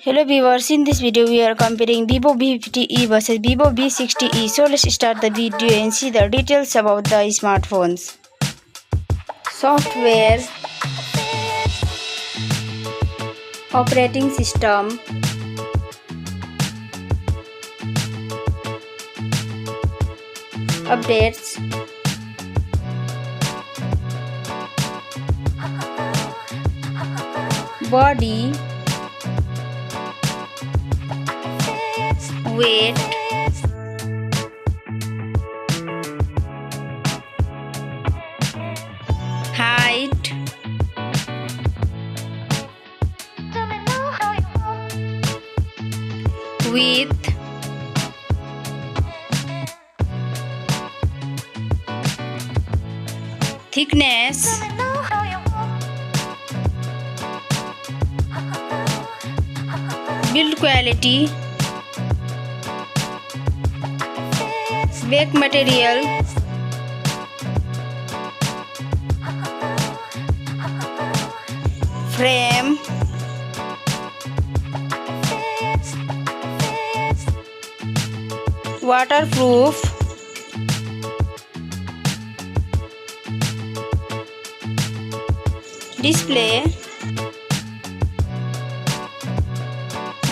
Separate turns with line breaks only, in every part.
Hello viewers, in this video we are comparing Vivo V50e versus Vivo V60e. So let's start the video and see the details about the smartphones. Software, operating system, updates, body, weight, height, width, thickness, build quality, back material, frame, waterproof, display,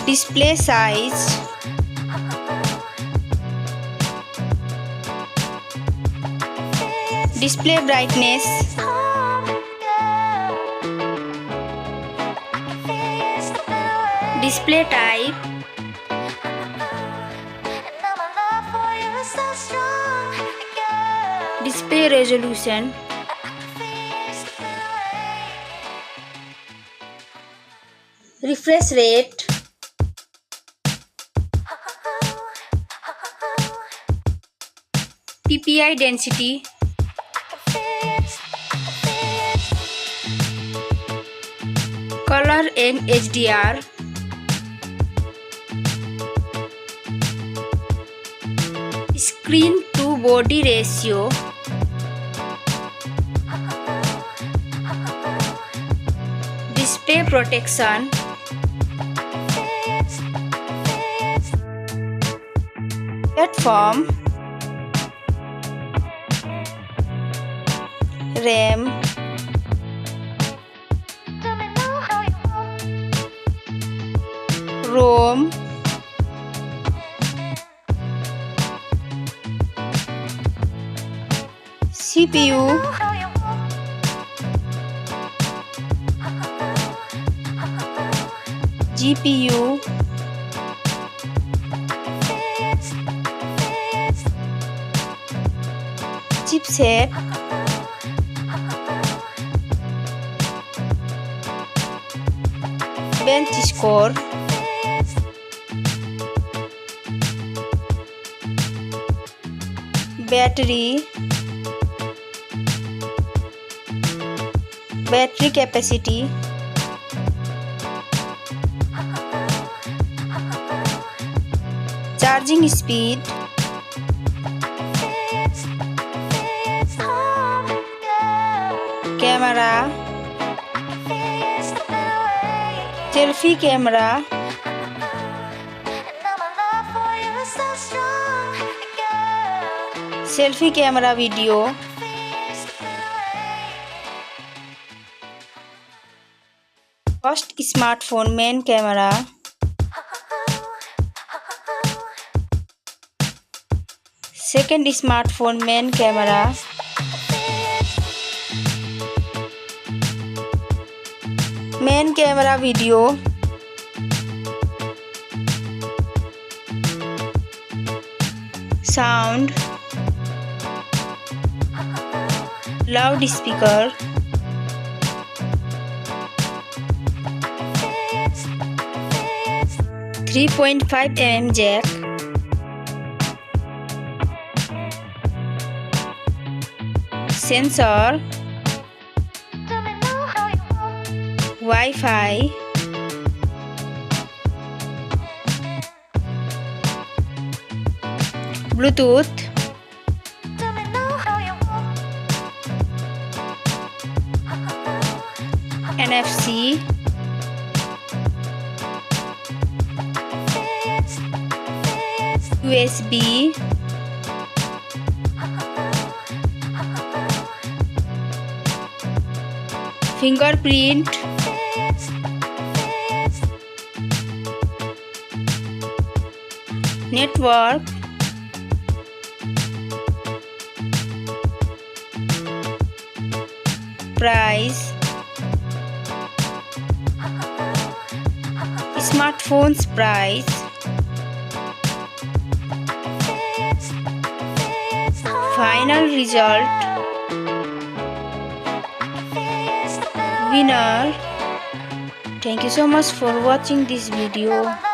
display size, display brightness, display type, display resolution, refresh rate, PPI density, color and HDR, screen to body ratio, display protection, platform, RAM, ROM, CPU, GPU, chipset, bench score, battery, battery capacity, charging speed, camera, selfie camera, selfie camera video, first smartphone main camera, second smartphone main camera, main camera video, sound, loudspeaker, .5mm jack, sensor, Wi-Fi, Bluetooth, NFC, USB, fingerprint, network, price, smartphone's price, final result, winner. Thank you so much for watching this video.